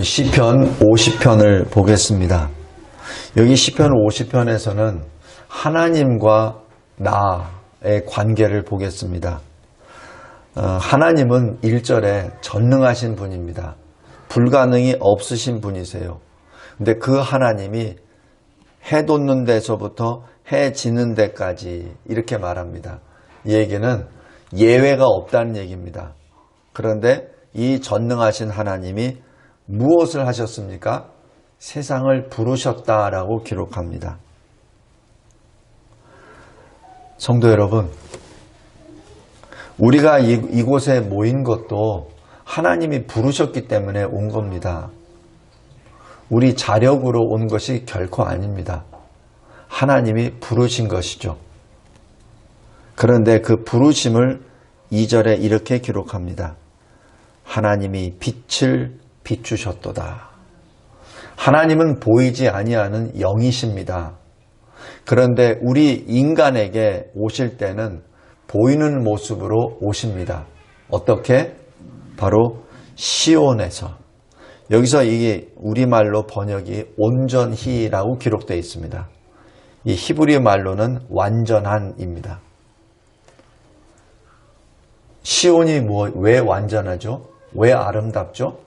시편 50편을 보겠습니다. 여기 시편 50편에서는 하나님과 나의 관계를 보겠습니다. 하나님은 1절에 전능하신 분입니다. 불가능이 없으신 분이세요. 근데 그 하나님이 해 돋는 데서부터 해 지는 데까지 이렇게 말합니다. 이 얘기는 예외가 없다는 얘기입니다. 그런데 이 전능하신 하나님이 무엇을 하셨습니까? 세상을 부르셨다라고 기록합니다. 성도 여러분, 우리가 이곳에 모인 것도 하나님이 부르셨기 때문에 온 겁니다. 우리 자력으로 온 것이 결코 아닙니다. 하나님이 부르신 것이죠. 그런데 그 부르심을 2절에 이렇게 기록합니다. 하나님이 빛을 비추셨도다. 하나님은 보이지 아니하는 영이십니다. 그런데 우리 인간에게 오실 때는 보이는 모습으로 오십니다. 어떻게? 바로 시온에서. 여기서 이게 우리말로 번역이 온전히라고 기록되어 있습니다. 이 히브리 말로는 완전한입니다. 시온이 왜 완전하죠? 왜 아름답죠?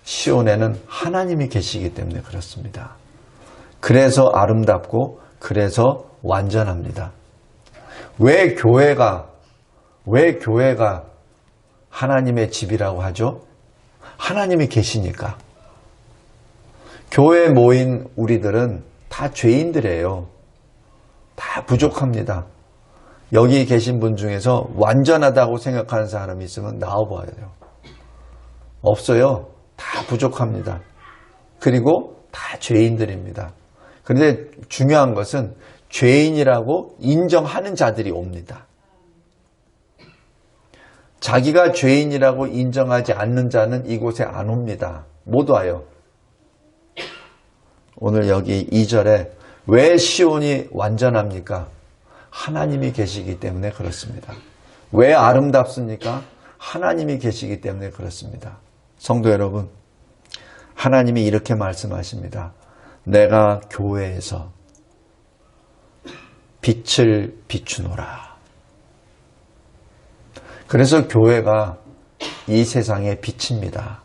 시온에는 하나님이 계시기 때문에 그렇습니다. 그래서 아름답고 그래서 완전합니다. 왜 교회가 하나님의 집이라고 하죠? 하나님이 계시니까. 교회에 모인 우리들은 다 죄인들이에요. 다 부족합니다. 여기 계신 분 중에서 완전하다고 생각하는 사람이 있으면 나와봐요. 없어요. 다 부족합니다. 그리고 다 죄인들입니다. 그런데 중요한 것은 죄인이라고 인정하는 자들이 옵니다. 자기가 죄인이라고 인정하지 않는 자는 이곳에 안 옵니다. 못 와요. 오늘 여기 2절에 왜 시온이 완전합니까? 하나님이 계시기 때문에 그렇습니다. 왜 아름답습니까? 하나님이 계시기 때문에 그렇습니다. 성도 여러분, 하나님이 이렇게 말씀하십니다. 내가 교회에서 빛을 비추노라. 그래서 교회가 이 세상의 빛입니다.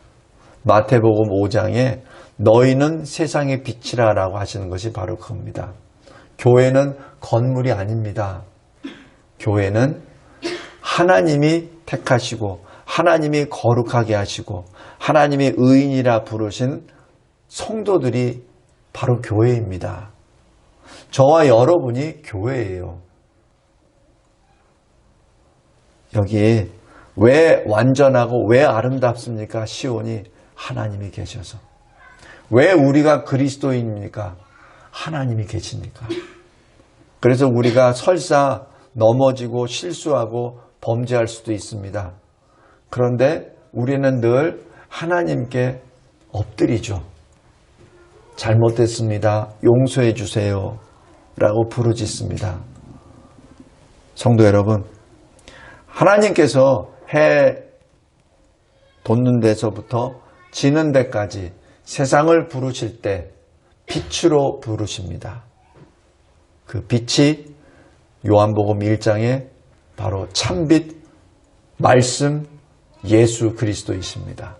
마태복음 5장에 너희는 세상의 빛이라 라고 하시는 것이 바로 그겁니다. 교회는 건물이 아닙니다. 교회는 하나님이 택하시고 하나님이 거룩하게 하시고 하나님이 의인이라 부르신 성도들이 바로 교회입니다. 저와 여러분이 교회예요. 여기 왜 완전하고 왜 아름답습니까? 시온이 하나님이 계셔서. 왜 우리가 그리스도인입니까? 하나님이 계시니까. 그래서 우리가 설사 넘어지고 실수하고 범죄할 수도 있습니다. 그런데 우리는 늘 하나님께 엎드리죠. 잘못했습니다. 용서해 주세요. 라고 부르짖습니다. 성도 여러분, 하나님께서 해 돋는 데서부터 지는 데까지 세상을 부르실 때 빛으로 부르십니다. 그 빛이 요한복음 1장에 바로 참빛 말씀 예수 그리스도이십니다.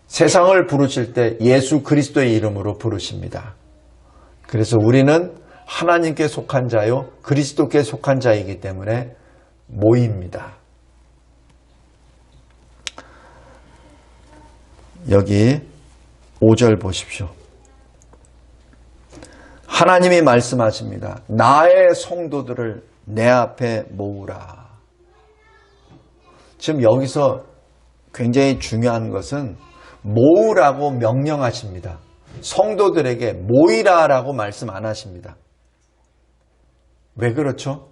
세상을 부르실 때 예수 그리스도의 이름으로 부르십니다. 그래서 우리는 하나님께 속한 자요 그리스도께 속한 자이기 때문에 모입니다. 여기 5절 보십시오. 하나님이 말씀하십니다. 나의 성도들을 내 앞에 모으라. 지금 여기서 굉장히 중요한 것은 모으라고 명령하십니다. 성도들에게 모이라라고 말씀 안 하십니다. 왜 그렇죠?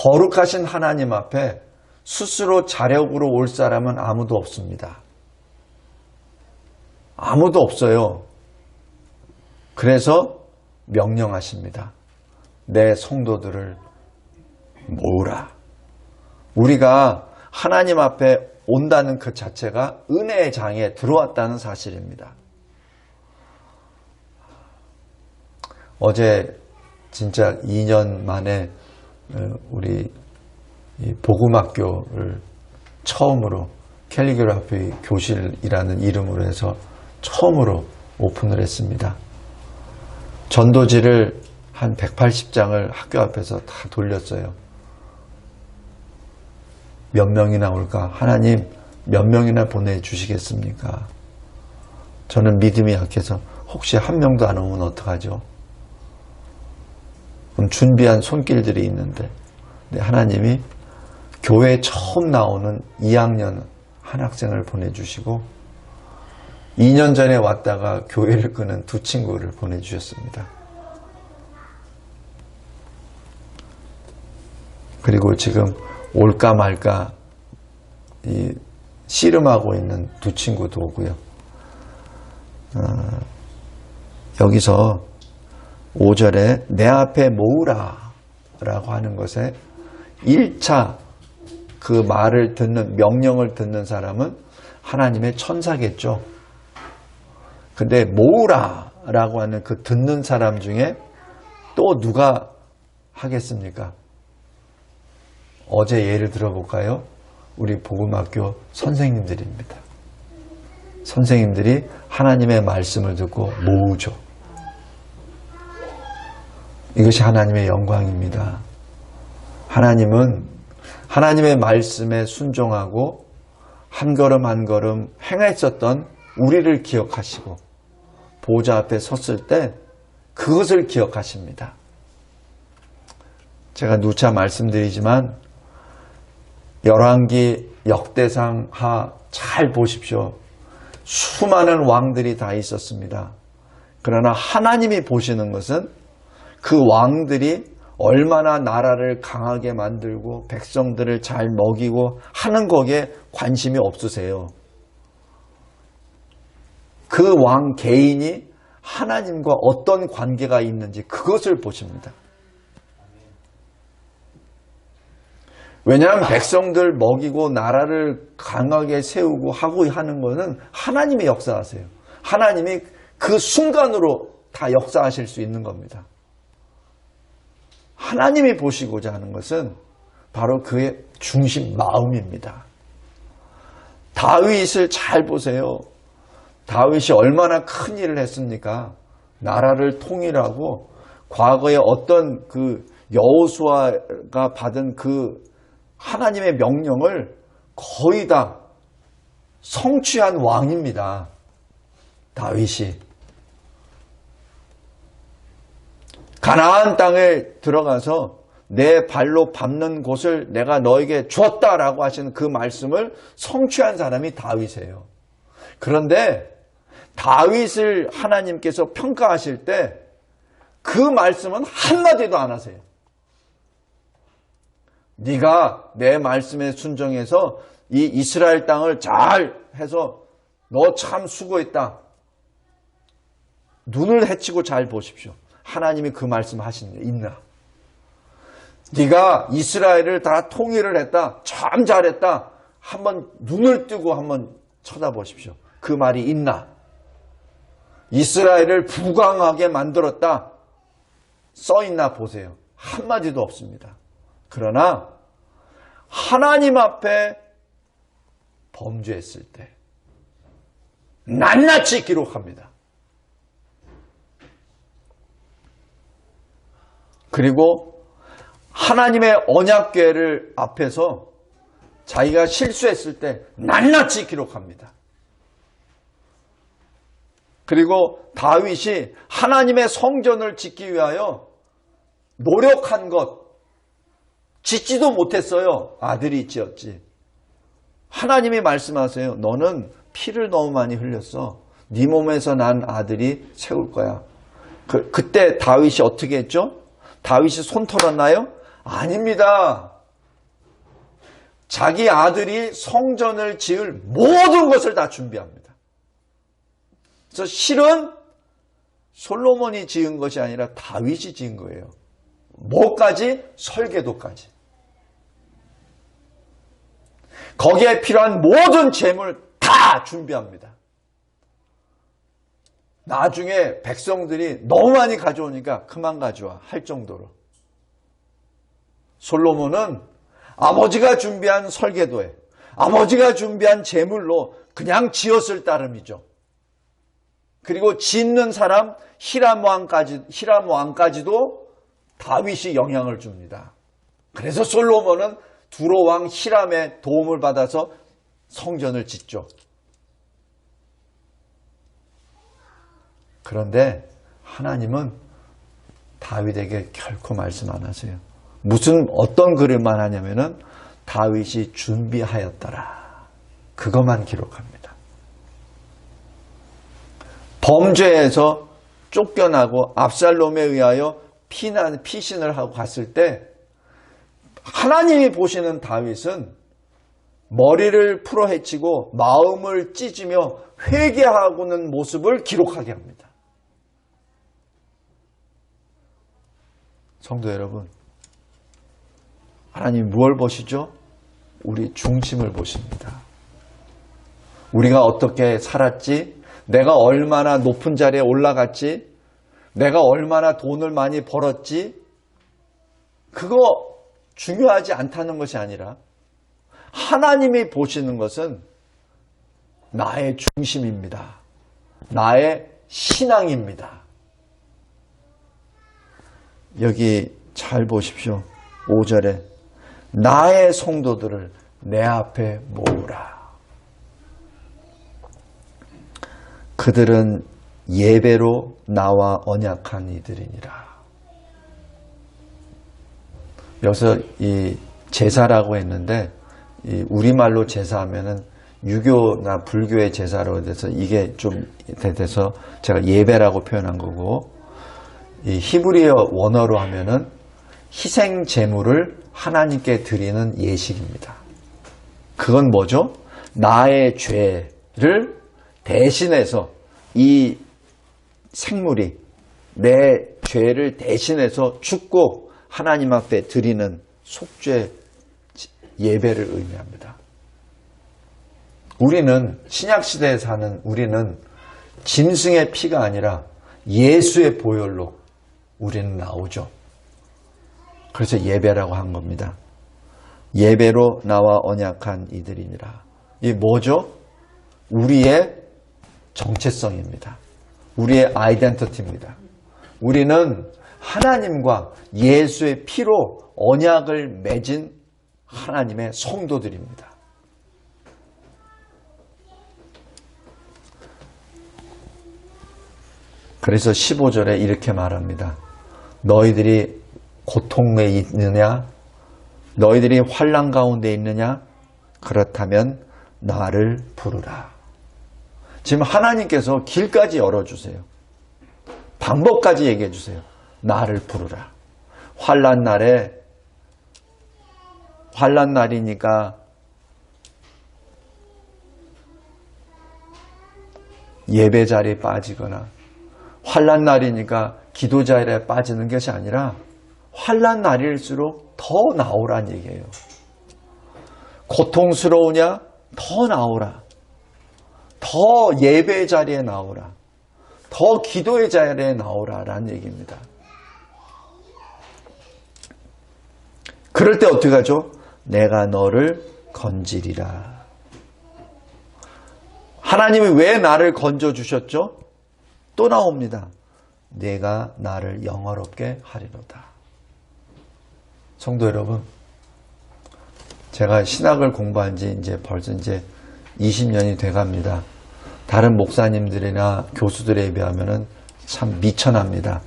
거룩하신 하나님 앞에 스스로 자력으로 올 사람은 아무도 없습니다. 아무도 없어요. 그래서 명령하십니다. 내 성도들을 모으라. 우리가 하나님 앞에 온다는 그 자체가 은혜의 장에 들어왔다는 사실입니다. 어제 진짜 2년 만에 우리 복음학교를 처음으로 캘리그라피 교실이라는 이름으로 해서 처음으로 오픈을 했습니다. 전도지를 한 180장을 학교 앞에서 다 돌렸어요. 몇 명이나 올까? 하나님 몇 명이나 보내주시겠습니까? 저는 믿음이 약해서 혹시 한 명도 안 오면 어떡하죠? 그럼 준비한 손길들이 있는데 하나님이 교회에 처음 나오는 2학년 한 학생을 보내주시고 2년 전에 왔다가 교회를 끄는 두 친구를 보내주셨습니다. 그리고 지금 올까 말까 씨름하고 있는 두 친구도 오고요. 여기서 5절에 내 앞에 모으라 라고 하는 것에 1차 그 말을 듣는, 명령을 듣는 사람은 하나님의 천사겠죠. 근데 모으라 라고 하는 그 듣는 사람 중에 또 누가 하겠습니까? 어제 예를 들어볼까요? 우리 복음학교 선생님들입니다. 선생님들이 하나님의 말씀을 듣고 모으죠. 이것이 하나님의 영광입니다. 하나님은 하나님의 말씀에 순종하고 한 걸음 한 걸음 행했었던 우리를 기억하시고 보좌 앞에 섰을 때 그것을 기억하십니다. 제가 누차 말씀드리지만 열왕기 역대상 하 잘 보십시오. 수많은 왕들이 다 있었습니다. 그러나 하나님이 보시는 것은 그 왕들이 얼마나 나라를 강하게 만들고 백성들을 잘 먹이고 하는 거기에 관심이 없으세요. 그 왕 개인이 하나님과 어떤 관계가 있는지 그것을 보십니다. 왜냐하면 백성들 먹이고 나라를 강하게 세우고 하고 하는 것은 하나님이 역사하세요. 하나님이 그 순간으로 다 역사하실 수 있는 겁니다. 하나님이 보시고자 하는 것은 바로 그의 중심 마음입니다. 다윗을 잘 보세요. 다윗이 얼마나 큰 일을 했습니까? 나라를 통일하고 과거에 어떤 그 여호수아가 받은 그 하나님의 명령을 거의 다 성취한 왕입니다. 다윗이. 가나안 땅에 들어가서 내 발로 밟는 곳을 내가 너에게 주었다라고 하시는 그 말씀을 성취한 사람이 다윗이에요. 그런데 다윗을 하나님께서 평가하실 때 그 말씀은 한마디도 안 하세요. 네가 내 말씀에 순종해서 이 이스라엘 땅을 잘 해서 너 참 수고했다. 눈을 헤치고 잘 보십시오. 하나님이 그 말씀 하시는 게 있나? 네가 이스라엘을 다 통일을 했다. 참 잘했다. 한번 눈을 뜨고 한번 쳐다보십시오. 그 말이 있나? 이스라엘을 부강하게 만들었다. 써있나 보세요. 한마디도 없습니다. 그러나 하나님 앞에 범죄했을 때 낱낱이 기록합니다. 그리고 하나님의 언약궤를 앞에서 자기가 실수했을 때 낱낱이 기록합니다. 그리고 다윗이 하나님의 성전을 짓기 위하여 노력한 것 짓지도 못했어요. 아들이 지었지. 하나님이 말씀하세요. 너는 피를 너무 많이 흘렸어. 네 몸에서 난 아들이 세울 거야. 그때 다윗이 어떻게 했죠? 다윗이 손 털었나요? 아닙니다. 자기 아들이 성전을 지을 모든 것을 다 준비합니다. 그래서 실은 솔로몬이 지은 것이 아니라 다윗이 지은 거예요. 뭐까지? 설계도까지. 거기에 필요한 모든 재물 다 준비합니다. 나중에 백성들이 너무 많이 가져오니까 그만 가져와 할 정도로. 솔로몬은 아버지가 준비한 설계도에 아버지가 준비한 재물로 그냥 지었을 따름이죠. 그리고 짓는 사람 히람 왕까지도 다윗이 영향을 줍니다. 그래서 솔로몬은 두로 왕 히람의 도움을 받아서 성전을 짓죠. 그런데 하나님은 다윗에게 결코 말씀 안 하세요. 어떤 글을만 하냐면은 다윗이 준비하였더라. 그것만 기록합니다. 범죄에서 쫓겨나고 압살롬에 의하여 피신을 하고 갔을 때 하나님이 보시는 다윗은 머리를 풀어헤치고 마음을 찢으며 회개하고는 모습을 기록하게 합니다. 성도 여러분, 하나님 무엇을 보시죠? 우리 중심을 보십니다. 우리가 어떻게 살았지? 내가 얼마나 높은 자리에 올라갔지? 내가 얼마나 돈을 많이 벌었지? 그거 중요하지 않다는 것이 아니라 하나님이 보시는 것은 나의 중심입니다. 나의 신앙입니다. 여기 잘 보십시오. 5절에 나의 성도들을 내 앞에 모으라. 그들은 예배로 나와 언약한 이들이니라. 여기서 이 제사라고 했는데 우리말로 제사하면은 유교나 불교의 제사로 돼서 이게 좀 돼서 제가 예배라고 표현한 거고, 이 히브리어 원어로 하면은 희생 제물을 하나님께 드리는 예식입니다. 그건 뭐죠? 나의 죄를 대신해서 이 생물이 내 죄를 대신해서 죽고 하나님 앞에 드리는 속죄 예배를 의미합니다. 우리는 신약시대에 사는 우리는 짐승의 피가 아니라 예수의 보혈로 우리는 나오죠. 그래서 예배라고 한 겁니다. 예배로 나와 언약한 이들이니라. 이게 뭐죠? 우리의 정체성입니다. 우리의 아이덴티티입니다. 우리는 하나님과 예수의 피로 언약을 맺은 하나님의 성도들입니다. 그래서 15절에 이렇게 말합니다. 너희들이 고통에 있느냐? 너희들이 환난 가운데 있느냐? 그렇다면 나를 부르라. 지금 하나님께서 길까지 열어주세요. 방법까지 얘기해 주세요. 나를 부르라. 환난 날이니까 예배 자리에 빠지거나 환난 날이니까 기도 자리에 빠지는 것이 아니라 환난 날일수록 더 나오란 얘기예요. 고통스러우냐? 더 나오라. 더 예배 자리에 나오라. 더 기도의 자리에 나오라라는 얘기입니다. 그럴 때 어떻게 하죠? 내가 너를 건지리라. 하나님이 왜 나를 건져주셨죠? 또 나옵니다. 내가 나를 영화롭게 하리로다. 성도 여러분, 제가 신학을 공부한 지 벌써 20년이 돼 갑니다. 다른 목사님들이나 교수들에 비하면 참 미천합니다.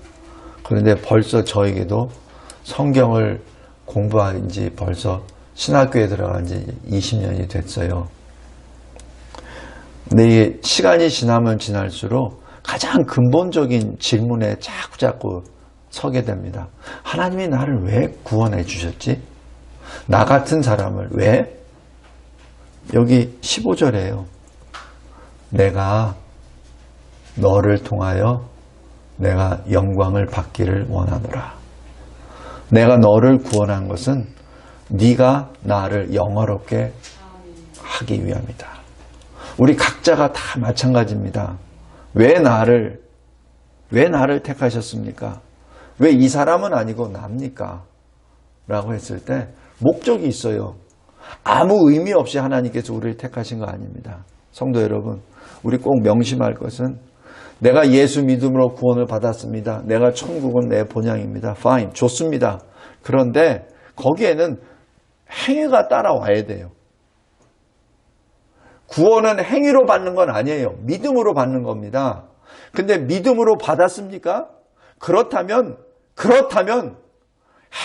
그런데 벌써 저에게도 성경을 공부한 지 벌써 신학교에 들어간 지 20년이 됐어요. 근데 이게 시간이 지나면 지날수록 가장 근본적인 질문에 자꾸 서게 됩니다. 하나님이 나를 왜 구원해 주셨지? 나 같은 사람을 왜? 여기 15절에요. 내가 너를 통하여 내가 영광을 받기를 원하노라. 내가 너를 구원한 것은 네가 나를 영화롭게 하기 위함이다. 우리 각자가 다 마찬가지입니다. 왜 나를 택하셨습니까? 왜 이 사람은 아니고 납니까? 라고 했을 때 목적이 있어요. 아무 의미 없이 하나님께서 우리를 택하신 거 아닙니다. 성도 여러분, 우리 꼭 명심할 것은 내가 예수 믿음으로 구원을 받았습니다. 내가 천국은 내 본향입니다. Fine, 좋습니다. 그런데 거기에는 행위가 따라와야 돼요. 구원은 행위로 받는 건 아니에요. 믿음으로 받는 겁니다. 근데 믿음으로 받았습니까? 그렇다면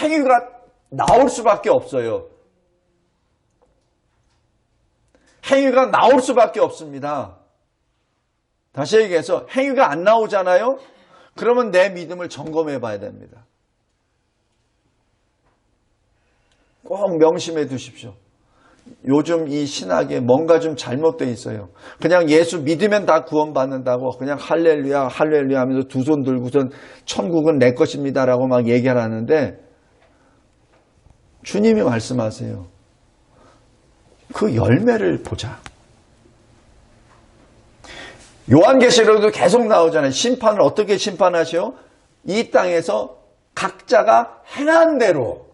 행위가 나올 수밖에 없어요. 행위가 나올 수밖에 없습니다. 다시 얘기해서 행위가 안 나오잖아요? 그러면 내 믿음을 점검해 봐야 됩니다. 꼭 명심해 두십시오. 요즘 이 신학에 뭔가 좀 잘못되어 있어요. 그냥 예수 믿으면 다 구원받는다고 그냥 할렐루야 할렐루야 하면서 두 손 들고선 천국은 내 것입니다라고 막 얘기하는데 주님이 말씀하세요. 그 열매를 보자. 요한계시록에도 계속 나오잖아요. 심판을 어떻게 심판하셔? 이 땅에서 각자가 행한 대로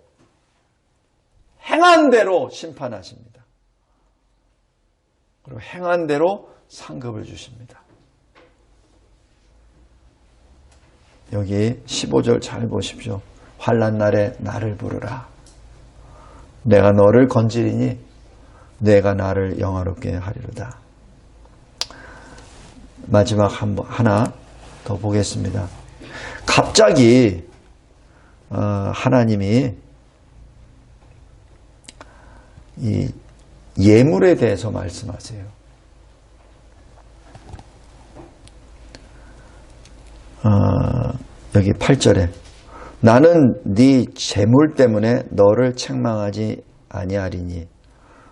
심판하십니다. 그리고 행한 대로 상급을 주십니다. 여기 15절 잘 보십시오. 환난 날에 나를 부르라. 내가 너를 건지리니 내가 나를 영화롭게 하리로다. 마지막 하나 더 보겠습니다. 갑자기 하나님이 이 예물에 대해서 말씀하세요. 여기 8절에 나는 네 재물 때문에 너를 책망하지 아니하리니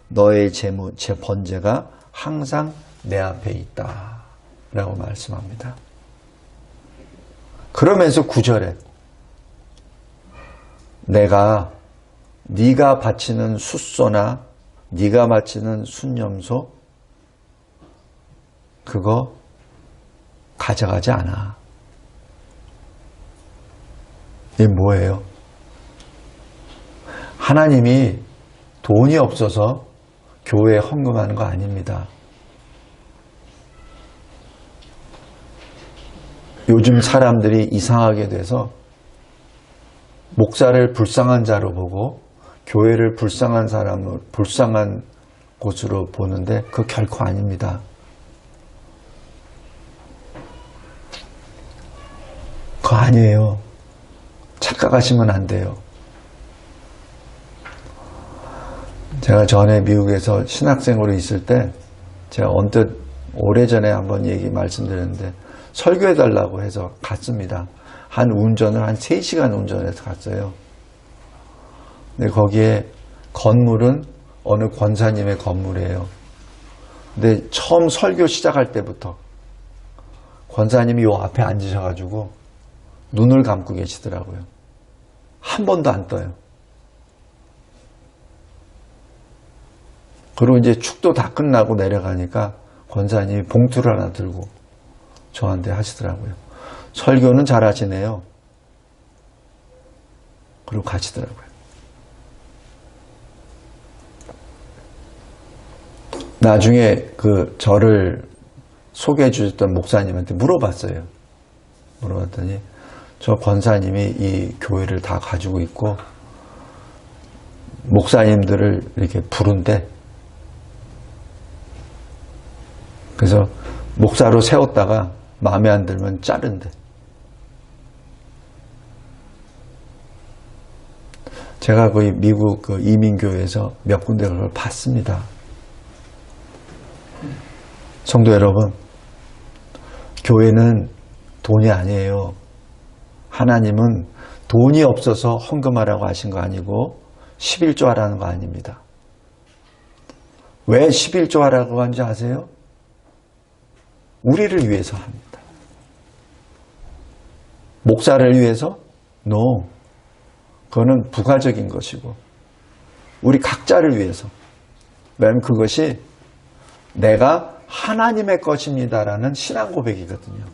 너의 번제가 항상 내 앞에 있다 라고 말씀합니다. 그러면서 9절에 내가 네가 바치는 숫소나 네가 바치는 순염소 그거 가져가지 않아. 이게 뭐예요? 하나님이 돈이 없어서 교회에 헌금하는 거 아닙니다. 요즘 사람들이 이상하게 돼서 목사를 불쌍한 자로 보고 교회를 불쌍한 곳으로 보는데 그거 결코 아닙니다. 그거 아니에요. 착각하시면 안 돼요. 제가 전에 미국에서 신학생으로 있을 때 제가 언뜻 오래전에 한번 말씀드렸는데 설교해달라고 해서 갔습니다. 한 3시간 운전해서 갔어요. 근데 거기에 건물은 어느 권사님의 건물이에요. 근데 처음 설교 시작할 때부터 권사님이 요 앞에 앉으셔가지고 눈을 감고 계시더라고요. 한 번도 안 떠요. 그리고 이제 축도 다 끝나고 내려가니까 권사님이 봉투를 하나 들고 저한테 하시더라고요. 설교는 잘 하시네요. 그리고 가시더라고요. 나중에 저를 소개해 주셨던 목사님한테 물어봤어요. 물어봤더니 저 권사님이 이 교회를 다 가지고 있고 목사님들을 이렇게 부른대. 그래서 목사로 세웠다가 마음에 안 들면 자른대. 제가 거의 미국 이민교회에서 몇 군데 그걸 봤습니다. 성도 여러분, 교회는 돈이 아니에요. 하나님은 돈이 없어서 헌금하라고 하신 거 아니고 11조 하라는 거 아닙니다. 왜 11조 하라고 한지 아세요? 우리를 위해서 합니다. 목사를 위해서? No. 그거는 부가적인 것이고 우리 각자를 위해서. 왜냐하면 그것이 내가 하나님의 것입니다라는 신앙 고백이거든요.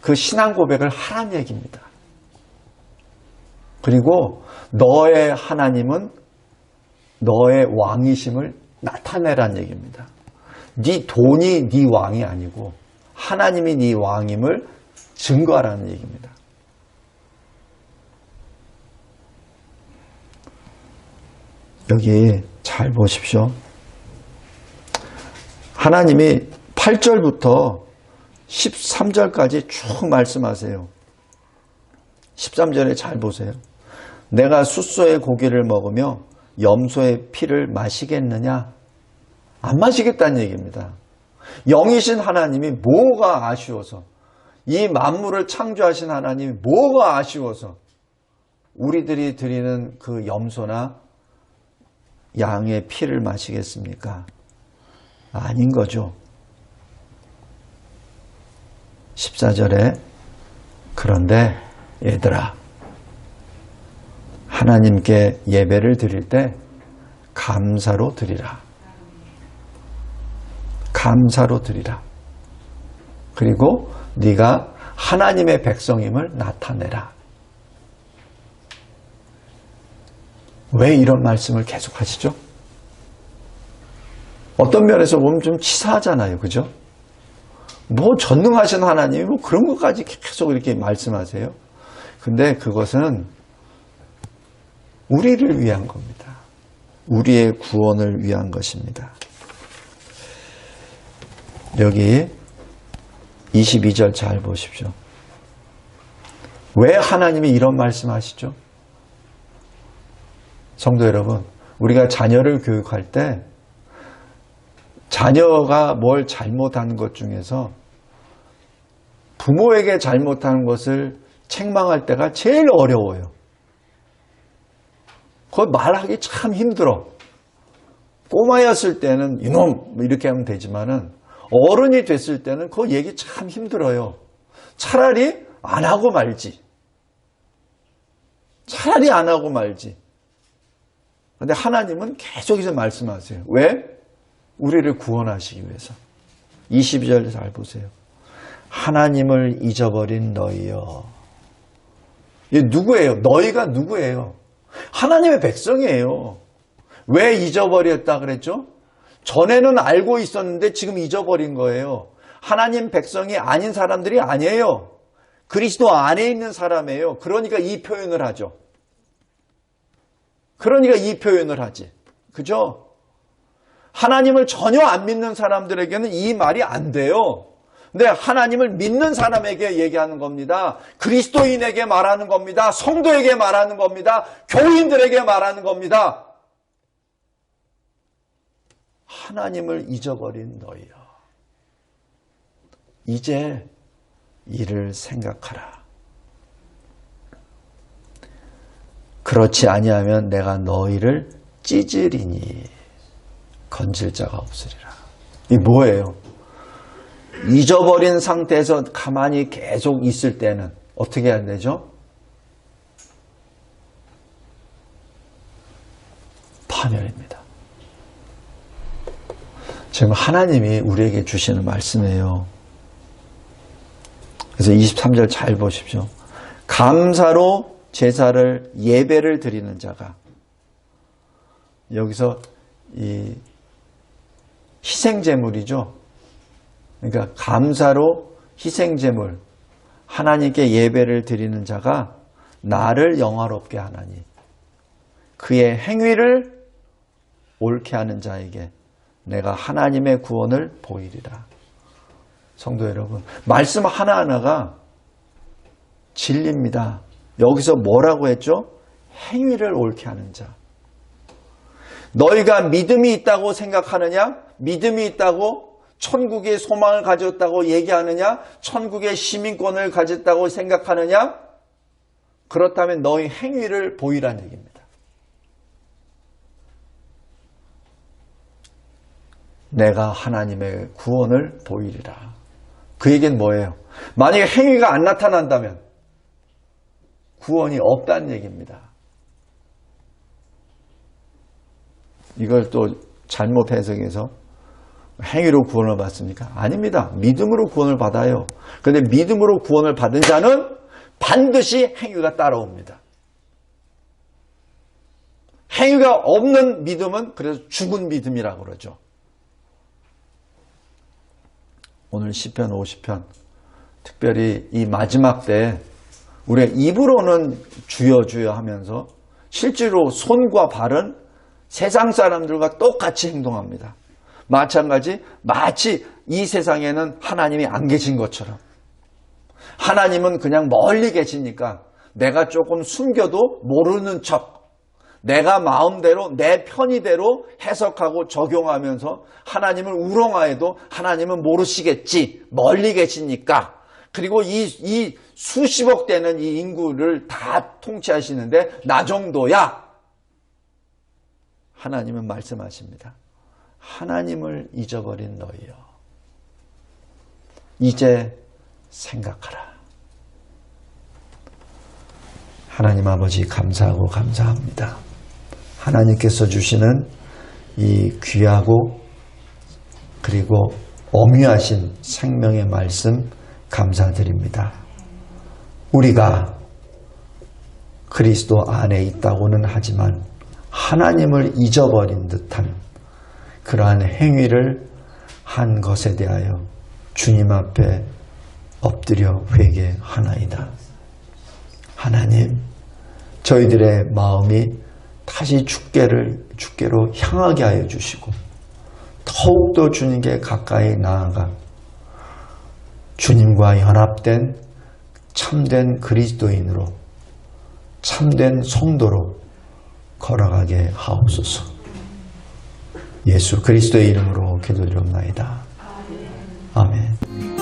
그 신앙 고백을 하라는 얘기입니다. 그리고 너의 하나님은 너의 왕이심을 나타내라는 얘기입니다. 네 돈이 네 왕이 아니고 하나님이 네 왕임을 증거하라는 얘기입니다. 여기 잘 보십시오. 하나님이 8절부터 13절까지 쭉 말씀하세요. 13절에 잘 보세요. 내가 숫소의 고기를 먹으며 염소의 피를 마시겠느냐? 안 마시겠다는 얘기입니다. 영이신 하나님이 뭐가 아쉬워서, 이 만물을 창조하신 하나님이 뭐가 아쉬워서 우리들이 드리는 그 염소나 양의 피를 마시겠습니까? 아닌 거죠. 14절에 그런데 얘들아, 하나님께 예배를 드릴 때 감사로 드리라. 감사로 드리라. 그리고 네가 하나님의 백성임을 나타내라. 왜 이런 말씀을 계속 하시죠? 어떤 면에서 보면 좀 치사하잖아요. 그죠? 뭐 전능하신 하나님이 뭐 그런 것까지 계속 이렇게 말씀하세요. 근데 그것은 우리를 위한 겁니다. 우리의 구원을 위한 것입니다. 여기 22절 잘 보십시오. 왜 하나님이 이런 말씀하시죠? 성도 여러분, 우리가 자녀를 교육할 때 자녀가 뭘 잘못한 것 중에서 부모에게 잘못한 것을 책망할 때가 제일 어려워요. 그걸 말하기 참 힘들어. 꼬마였을 때는 이놈 이렇게 하면 되지만은 어른이 됐을 때는 그 얘기 참 힘들어요. 차라리 안 하고 말지. 차라리 안 하고 말지. 그런데 하나님은 계속해서 말씀하세요. 왜? 우리를 구원하시기 위해서. 22절 잘 보세요. 하나님을 잊어버린 너희여. 이게 누구예요? 너희가 누구예요? 하나님의 백성이에요. 왜 잊어버렸다 그랬죠? 전에는 알고 있었는데 지금 잊어버린 거예요. 하나님 백성이 아닌 사람들이 아니에요. 그리스도 안에 있는 사람이에요. 그러니까 이 표현을 하죠. 그러니까 이 표현을 하지. 그죠? 하나님을 전혀 안 믿는 사람들에게는 이 말이 안 돼요. 근데 하나님을 믿는 사람에게 얘기하는 겁니다. 그리스도인에게 말하는 겁니다. 성도에게 말하는 겁니다. 교인들에게 말하는 겁니다. 하나님을 잊어버린 너희여. 이제 이를 생각하라. 그렇지 아니하면 내가 너희를 찢으리니 건질 자가 없으리라. 이게 뭐예요? 잊어버린 상태에서 가만히 계속 있을 때는 어떻게 해야 되죠? 파멸입니다. 지금 하나님이 우리에게 주시는 말씀이에요. 그래서 23절 잘 보십시오. 감사로 제사를 예배를 드리는 자가, 여기서 이 희생제물이죠. 그러니까 감사로 희생제물, 하나님께 예배를 드리는 자가 나를 영화롭게 하나니 그의 행위를 옳게 하는 자에게 내가 하나님의 구원을 보이리라. 성도 여러분, 말씀 하나하나가 진리입니다. 여기서 뭐라고 했죠? 행위를 옳게 하는 자. 너희가 믿음이 있다고 생각하느냐? 믿음이 있다고 천국의 소망을 가졌다고 얘기하느냐? 천국의 시민권을 가졌다고 생각하느냐? 그렇다면 너희 행위를 보이라는 얘기입니다. 내가 하나님의 구원을 보이리라. 그 얘기는 뭐예요? 만약에 행위가 안 나타난다면 구원이 없다는 얘기입니다. 이걸 또 잘못 해석해서 행위로 구원을 받습니까? 아닙니다. 믿음으로 구원을 받아요. 그런데 믿음으로 구원을 받은 자는 반드시 행위가 따라옵니다. 행위가 없는 믿음은 그래서 죽은 믿음이라고 그러죠. 오늘 시편 50편 특별히 이 마지막 때에 우리가 입으로는 주여 주여 하면서 실제로 손과 발은 세상 사람들과 똑같이 행동합니다. 마찬가지 마치 이 세상에는 하나님이 안 계신 것처럼 하나님은 그냥 멀리 계시니까 내가 조금 숨겨도 모르는 척 내가 마음대로 내 편의대로 해석하고 적용하면서 하나님을 우롱하여도 하나님은 모르시겠지 멀리 계시니까 그리고 이 수십억 되는 이 인구를 다 통치하시는데 나 정도야 하나님은 말씀하십니다. 하나님을 잊어버린 너희여 이제 생각하라. 하나님 아버지 감사하고 감사합니다. 하나님께서 주시는 이 귀하고 그리고 엄유하신 생명의 말씀 감사드립니다. 우리가 그리스도 안에 있다고는 하지만 하나님을 잊어버린 듯한 그러한 행위를 한 것에 대하여 주님 앞에 엎드려 회개하나이다. 하나님, 저희들의 마음이 다시 주께로 향하게 하여 주시고 더욱더 주님께 가까이 나아가 주님과 연합된 참된 그리스도인으로 참된 성도로 걸어가게 하옵소서. 예수 그리스도의 이름으로 기도드리옵나이다. 아멘.